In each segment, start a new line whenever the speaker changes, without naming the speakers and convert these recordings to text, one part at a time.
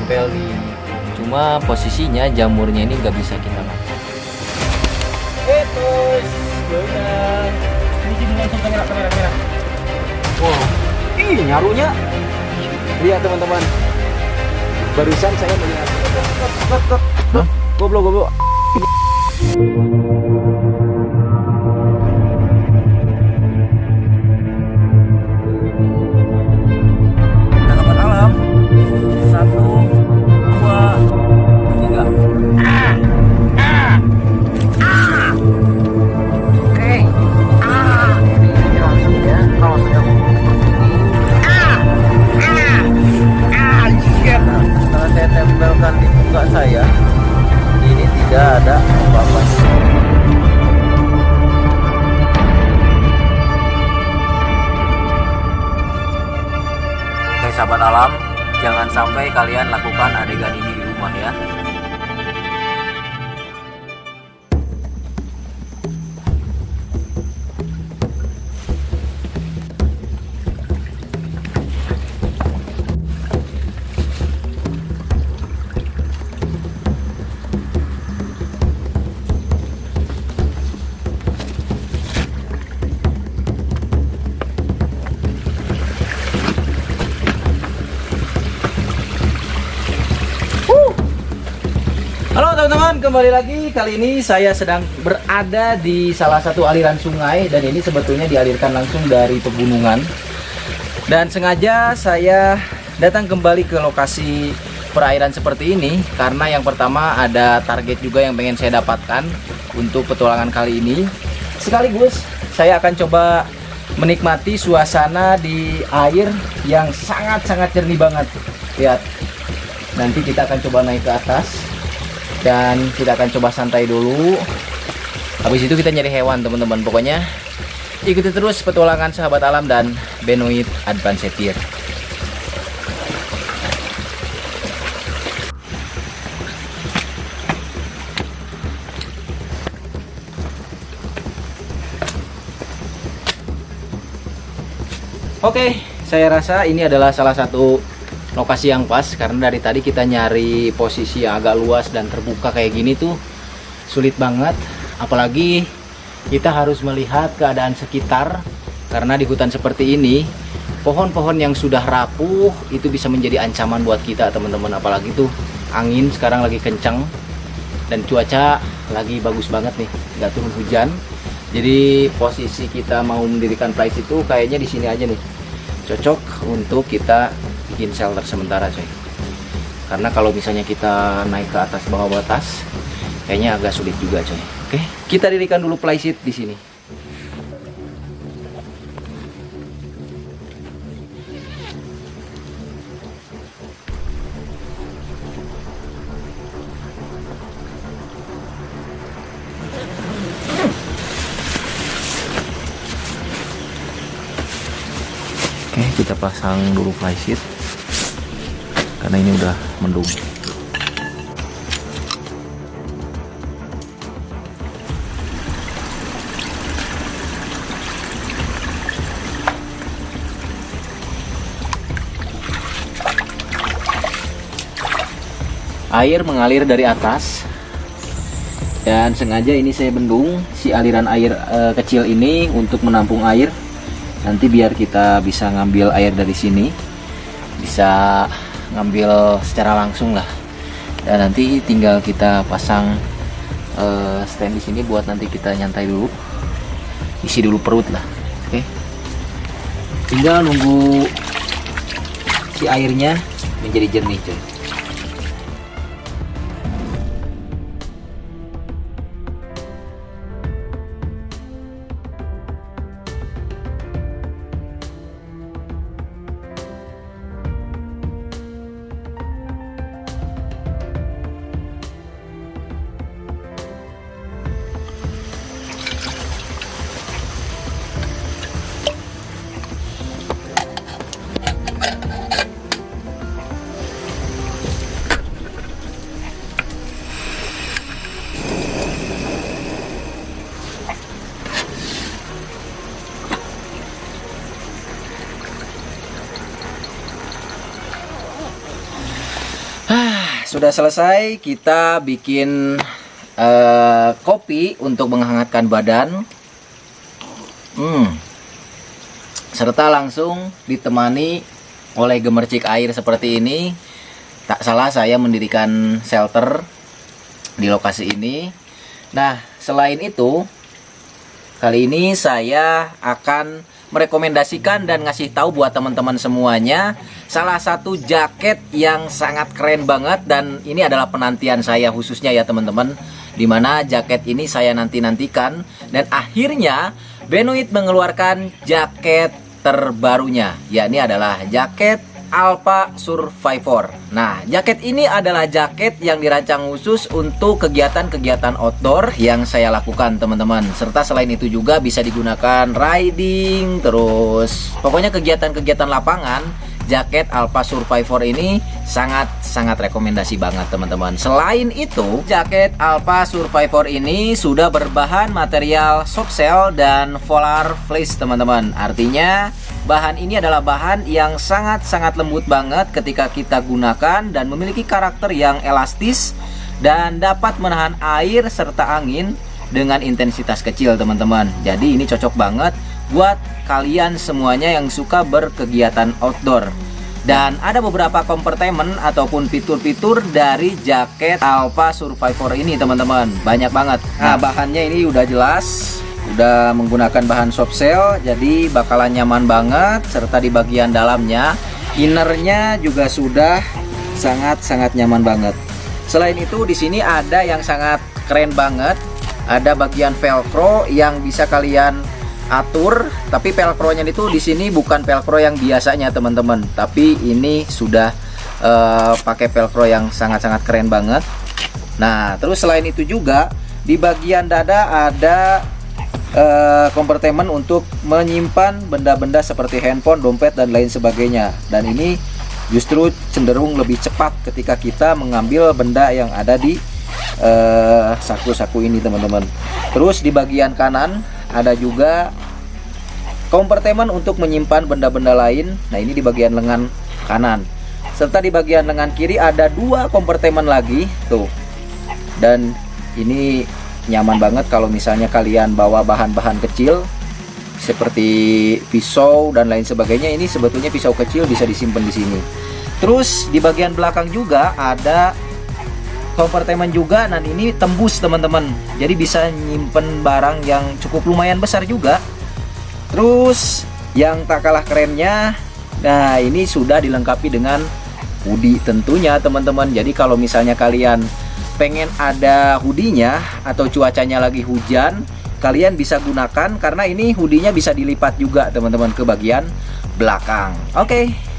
nempel di, cuma posisinya jamurnya ini nggak bisa kita makan. Terus ini langsung kamera. Wow, ih nyarunya. Lihat teman-teman, barusan saya melihat. Goblok. Tangkapan alam 1, 2, 3. Oke. Ini langsung ya kalau sudah seperti ini. Setelah saya tempelkan di muka saya, ini tidak ada apa-apa. Oke sahabat alam, jangan sampai kalian lakukan adegan ini di rumah ya. Halo teman-teman, kembali lagi. Kali ini saya sedang berada di salah satu aliran sungai, dan ini sebetulnya dialirkan langsung dari pegunungan. Dan sengaja saya datang kembali ke lokasi perairan seperti ini karena yang pertama ada target juga yang pengen saya dapatkan untuk petualangan kali ini. Sekaligus saya akan coba menikmati suasana di air yang sangat-sangat jernih banget. Lihat, nanti kita akan coba naik ke atas dan kita akan coba santai dulu. Habis itu kita nyari hewan teman-teman. Pokoknya ikuti terus petualangan sahabat alam dan Benoit Adventure. Oke, saya rasa ini adalah salah satu lokasi yang pas karena dari tadi kita nyari posisi yang agak luas dan terbuka kayak gini tuh sulit banget, apalagi kita harus melihat keadaan sekitar karena di hutan seperti ini pohon-pohon yang sudah rapuh itu bisa menjadi ancaman buat kita teman-teman, apalagi tuh angin sekarang lagi kencang dan cuaca lagi bagus banget nih, nggak turun hujan. Jadi posisi kita mau mendirikan place itu kayaknya di sini aja nih, cocok untuk kita bikin shelter sementara coy. Karena kalau misalnya kita naik ke atas bawah batas, kayaknya agak sulit juga coy. Oke, kita dirikan dulu playset di sini. Oke, kita pasang dulu playset karena ini udah mendung. Air mengalir dari atas dan sengaja ini saya bendung si aliran air kecil ini untuk menampung air. Nanti biar kita bisa ngambil air dari sini, bisa ngambil secara langsung lah. Dan nanti tinggal kita pasang stand di sini buat nanti kita nyantai dulu, isi dulu perut lah. Oke, tinggal nunggu si airnya menjadi jernih coy. sudah selesai, kita bikin kopi untuk menghangatkan badan. Serta langsung ditemani oleh gemercik air seperti ini. Tak salah saya mendirikan shelter di lokasi ini. Nah, selain itu, kali ini saya akan merekomendasikan dan ngasih tahu buat teman-teman semuanya salah satu jaket yang sangat keren banget, dan ini adalah penantian saya khususnya ya teman-teman, dimana jaket ini saya nantikan, dan akhirnya Benoit mengeluarkan jaket terbarunya, yakni adalah jaket Alpha Survivor. Nah, jaket ini adalah jaket yang dirancang khusus untuk kegiatan-kegiatan outdoor yang saya lakukan teman-teman. Serta selain itu juga bisa digunakan riding, terus pokoknya kegiatan-kegiatan lapangan. Jaket Alpha Survivor ini sangat rekomendasi banget teman-teman. Selain itu, jaket Alpha Survivor ini sudah berbahan material soft shell dan polar fleece teman-teman. Artinya bahan ini adalah bahan yang sangat lembut banget ketika kita gunakan dan memiliki karakter yang elastis dan dapat menahan air serta angin dengan intensitas kecil teman-teman. Jadi ini cocok banget buat kalian semuanya yang suka berkegiatan outdoor. Dan ada beberapa kompartemen ataupun fitur-fitur dari jaket Alpha Survivor ini teman-teman. Banyak banget. Nah, bahannya ini udah jelas, udah menggunakan bahan soft shell, jadi bakalan nyaman banget. Serta di bagian dalamnya, innernya juga sudah sangat nyaman banget. Selain itu di sini ada yang sangat keren banget. Ada bagian velcro yang bisa kalian atur, tapi velcro-nya itu di sini bukan velcro yang biasanya teman-teman, tapi ini sudah pakai velcro yang sangat keren banget. Nah, terus selain itu juga di bagian dada ada kompartemen untuk menyimpan benda-benda seperti handphone, dompet dan lain sebagainya. Dan ini justru cenderung lebih cepat ketika kita mengambil benda yang ada di saku-saku ini teman-teman. Terus di bagian kanan ada juga kompartemen untuk menyimpan benda-benda lain. Nah, ini di bagian lengan kanan. Serta di bagian lengan kiri ada dua kompartemen lagi tuh. Dan ini nyaman banget kalau misalnya kalian bawa bahan-bahan kecil seperti pisau dan lain sebagainya. Ini sebetulnya pisau kecil bisa disimpan di sini. Terus di bagian belakang juga ada kompartemen juga, dan ini tembus teman-teman, jadi bisa nyimpen barang yang cukup lumayan besar juga. Terus yang tak kalah kerennya, nah ini sudah dilengkapi dengan hoodie tentunya teman-teman. Jadi kalau misalnya kalian pengen ada hoodie-nya atau cuacanya lagi hujan, kalian bisa gunakan karena ini hoodie-nya bisa dilipat juga teman-teman ke bagian belakang. Oke.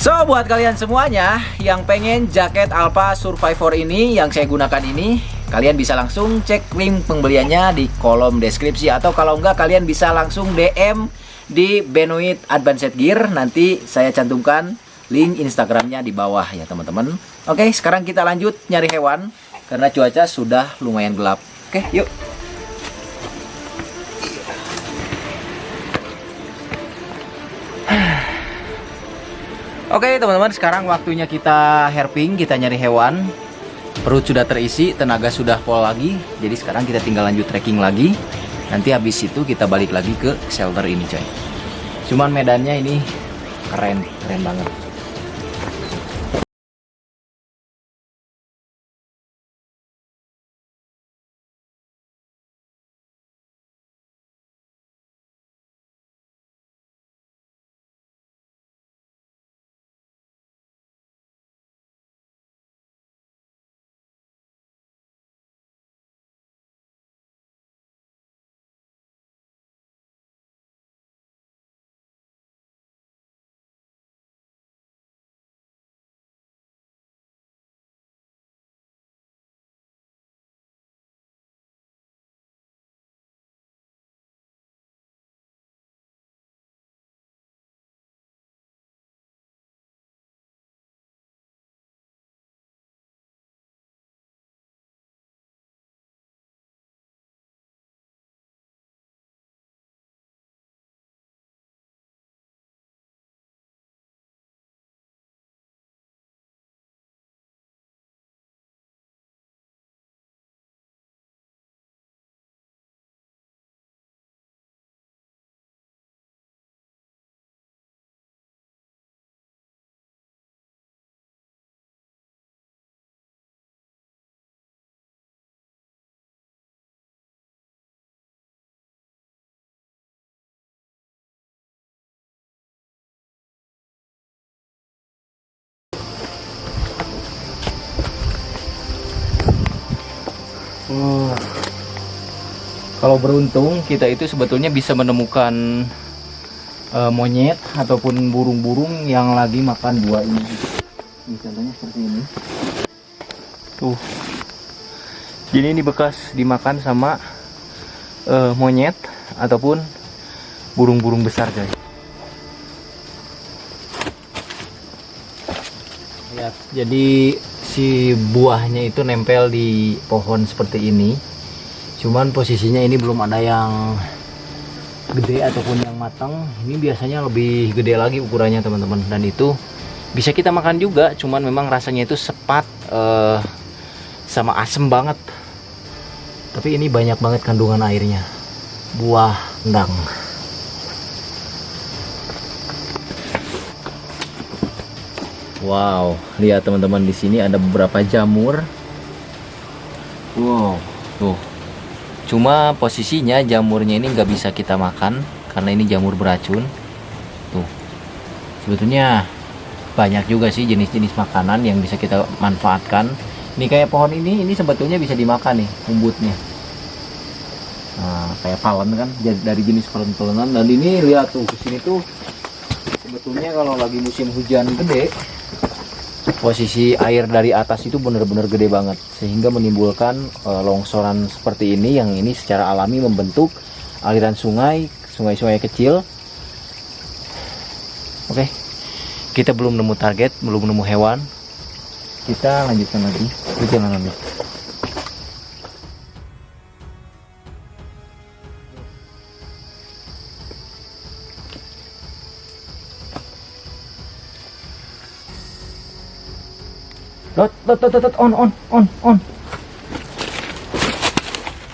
So, buat kalian semuanya yang pengen jaket Alpha Survivor ini yang saya gunakan ini, kalian bisa langsung cek link pembeliannya di kolom deskripsi, atau kalau enggak kalian bisa langsung DM di Benoit Advanced Gear. Nanti saya cantumkan link Instagramnya di bawah ya teman-teman. Oke, sekarang kita lanjut nyari hewan karena cuaca sudah lumayan gelap. Oke, yuk. Oke teman-teman, sekarang waktunya kita herping, kita nyari hewan. Perut sudah terisi, tenaga sudah full lagi. Jadi sekarang kita tinggal lanjut trekking lagi. Nanti habis itu kita balik lagi ke shelter ini coy. Cuman medannya ini keren banget. Kalau beruntung kita itu sebetulnya bisa menemukan monyet ataupun burung-burung yang lagi makan buah ini. Ini contohnya seperti ini. Tuh. Jadi ini bekas dimakan sama monyet ataupun burung-burung besar, guys. Lihat, jadi si buahnya itu nempel di pohon seperti ini. Cuman posisinya ini belum ada yang gede ataupun yang matang. Ini biasanya lebih gede lagi ukurannya, teman-teman. Dan itu bisa kita makan juga, cuman memang rasanya itu sepat sama asem banget. Tapi ini banyak banget kandungan airnya. Buah ndang. Wow, lihat teman-teman, di sini ada beberapa jamur. Wow, tuh. Cuma posisinya jamurnya ini nggak bisa kita makan karena ini jamur beracun. Tuh. Sebetulnya banyak juga sih jenis-jenis makanan yang bisa kita manfaatkan. Ini kayak pohon ini sebetulnya bisa dimakan nih umbutnya. Nah, kayak palem kan dari jenis palem-paleman. Dan ini lihat tuh di sini tuh sebetulnya kalau lagi musim hujan gede, posisi air dari atas itu benar-benar gede banget sehingga menimbulkan longsoran seperti ini, yang ini secara alami membentuk aliran sungai-sungai kecil. Oke. Kita belum nemu target, belum nemu hewan. Kita lanjutkan lagi perjalanan. On.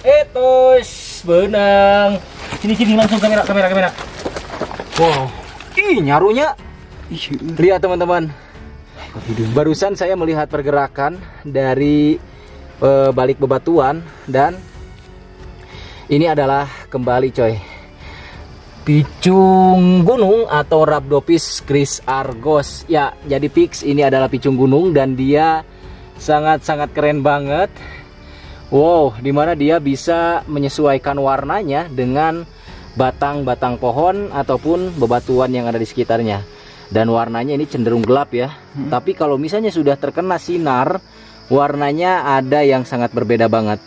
Etos, benang. Sini langsung kamera. Wow. Ih, nyarunya. Lihat teman-teman. Barusan saya melihat pergerakan dari balik bebatuan dan ini adalah kembali coy picung gunung atau Rhabdopis Chris Argos. Ya, jadi fix ini adalah picung gunung dan dia sangat-sangat keren banget. Wow, dimana dia bisa menyesuaikan warnanya dengan batang-batang pohon ataupun bebatuan yang ada di sekitarnya. Dan warnanya ini cenderung gelap ya. Tapi kalau misalnya sudah terkena sinar, warnanya ada yang sangat berbeda banget.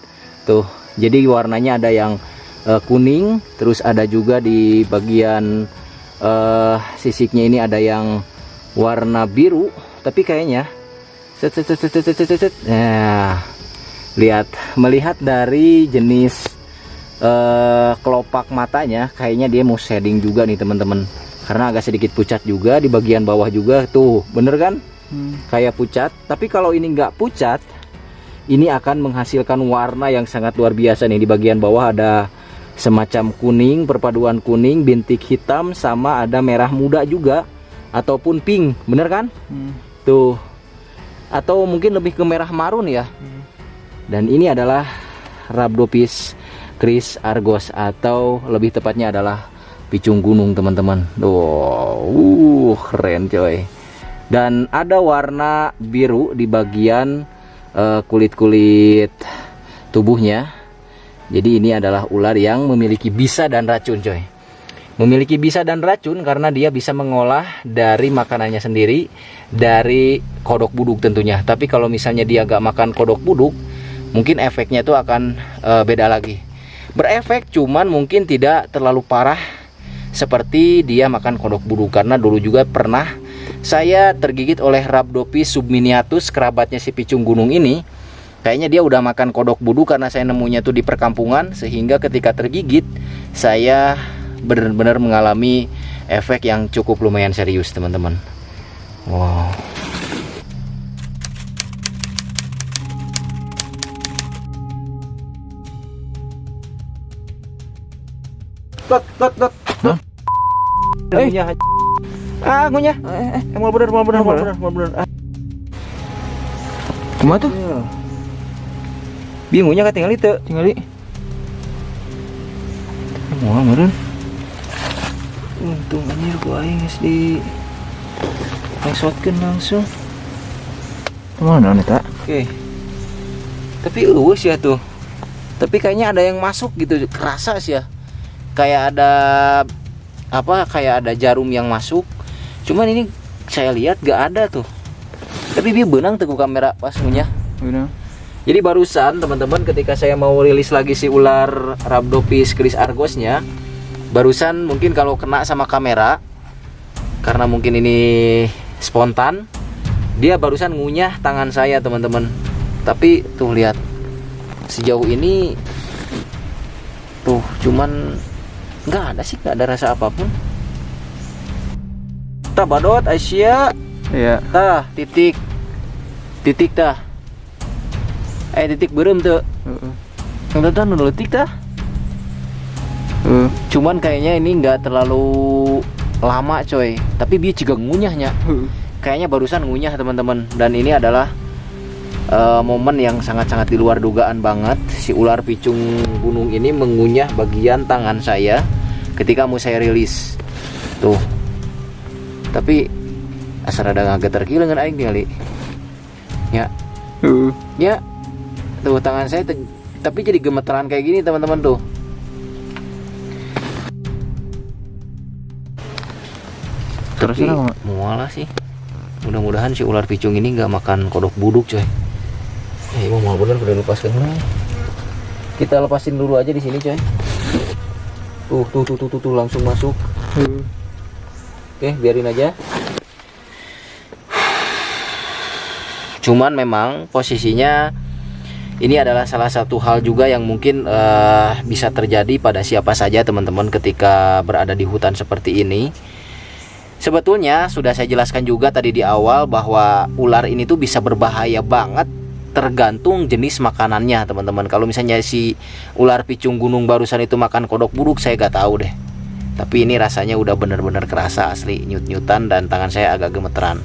Tuh, jadi warnanya ada yang kuning, terus ada juga di bagian sisiknya ini ada yang warna biru. Tapi kayaknya nah, lihat, melihat dari jenis kelopak matanya, kayaknya dia mau shading juga nih teman-teman. Karena agak sedikit pucat juga di bagian bawah juga. Tuh, bener kan? Kayak pucat. Tapi kalau ini nggak pucat, ini akan menghasilkan warna yang sangat luar biasa nih. Di bagian bawah ada semacam kuning, perpaduan kuning, bintik hitam, sama ada merah muda juga, ataupun pink, bener kan? Tuh, atau mungkin lebih ke merah marun ya. Dan ini adalah Rhabdopis Chris Argos, atau lebih tepatnya adalah picung gunung teman-teman. Keren coy. Dan ada warna biru di bagian kulit-kulit tubuhnya. Jadi ini adalah ular yang memiliki bisa dan racun coy. Memiliki bisa dan racun karena dia bisa mengolah dari makanannya sendiri, dari kodok buduk tentunya. Tapi kalau misalnya dia gak makan kodok buduk, mungkin efeknya itu akan beda lagi. Berefek, cuman mungkin tidak terlalu parah seperti dia makan kodok buduk. Karena dulu juga pernah saya tergigit oleh Rhabdopis subminiatus, kerabatnya si picung gunung ini. Kayaknya dia udah makan kodok buduk karena saya nemunya tuh di perkampungan, sehingga ketika tergigit saya benar-benar mengalami efek yang cukup lumayan serius teman-teman. Wow. Lot. Ngunyah. Mau bener. Kumaha tuh? Bingungnya kan tinggali. Mau meureun. Untung anjir ku aing geus di langsotkeun langsung. Kemana nih tak? Oke. Tapi eueus ya tuh. Tapi kayaknya ada yang masuk gitu, kerasa sih ya. Kayak ada apa? Kayak ada jarum yang masuk. Cuman ini saya lihat gak ada tuh. Tapi dia benang teguh kamera pas ngunyah.
Benar.
Jadi barusan teman-teman ketika saya mau rilis lagi si ular Rhabdophis Chris Argosnya, barusan mungkin kalau kena sama kamera, karena mungkin ini spontan, dia barusan ngunyah tangan saya teman-teman. Tapi tuh lihat, sejauh ini tuh cuman nggak ada sih, nggak ada rasa apapun. Tah badot Asia,
Iya.
tah titik tah, titik berem tuh, nggak tahu detik tah. Cuman kayaknya ini nggak terlalu lama coy, tapi dia juga ngunyahnya. Kayaknya barusan ngunyah teman-teman. Dan ini adalah momen yang sangat-sangat di luar dugaan banget. Si ular picung gunung ini mengunyah bagian tangan saya ketika mau saya rilis tuh. Tapi asal ada ngaget terkilangan aing tinggali ya. Ya tuh tangan saya tapi jadi gemeteran kayak gini teman-teman tuh.
Terus
Tapi
apa?
mualah sih. Mudah-mudahan si ular picung ini nggak makan kodok buduk coy. Mau mau bener udah lepaskan. Kita lepasin dulu aja di sini coy. Tuh langsung masuk. Oke, biarin aja. Cuman memang posisinya ini adalah salah satu hal juga yang mungkin bisa terjadi pada siapa saja teman-teman ketika berada di hutan seperti ini. Sebetulnya sudah saya jelaskan juga tadi di awal bahwa ular ini tuh bisa berbahaya banget tergantung jenis makanannya teman-teman. Kalau misalnya si ular picung gunung barusan itu makan kodok buduk, saya gak tahu deh. Tapi ini rasanya udah bener-bener kerasa asli, nyut-nyutan dan tangan saya agak gemeteran.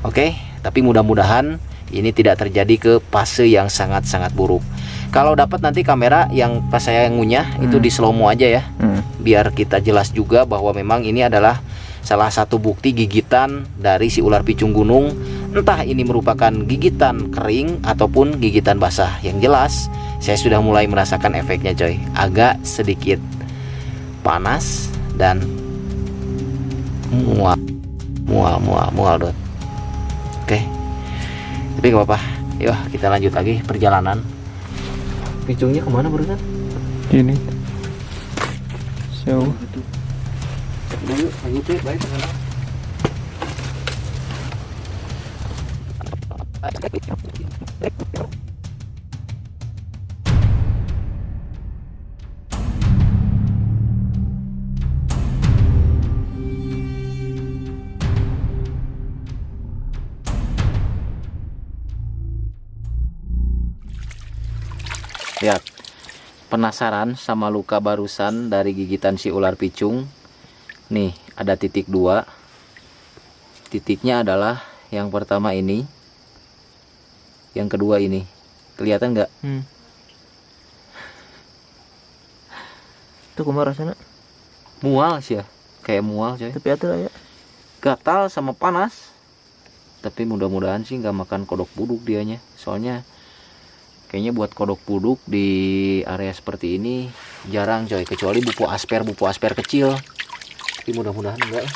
Oke, tapi mudah-mudahan ini tidak terjadi ke fase yang sangat-sangat buruk. Kalau dapat nanti kamera yang pas saya ngunyah itu di slow mo aja ya. Biar kita jelas juga bahwa memang ini adalah salah satu bukti gigitan dari si ular picung gunung. Entah ini merupakan gigitan kering ataupun gigitan basah. Yang jelas saya sudah mulai merasakan efeknya coy. Agak sedikit panas dan mual dot. Oke. Tapi gak apa-apa. Yuk kita lanjut lagi perjalanan. Picungnya kemana barusan?
Ini. Jauh.
Yuk lanjut ya, baik teman-teman. Lihat, penasaran sama luka barusan dari gigitan si ular picung? Nih, ada titik 2. Titiknya adalah yang pertama ini, yang kedua ini. Kelihatan nggak?
Itu kumaha rasanya?
Mual sih ya, kayak mual coy.
Tapi atuh aya.
Gatal sama panas. Tapi mudah-mudahan sih nggak makan kodok buduk dianya. Soalnya kayaknya buat kodok buduk di area seperti ini jarang coy, kecuali bupo asper kecil. Tapi mudah-mudahan enggak ya.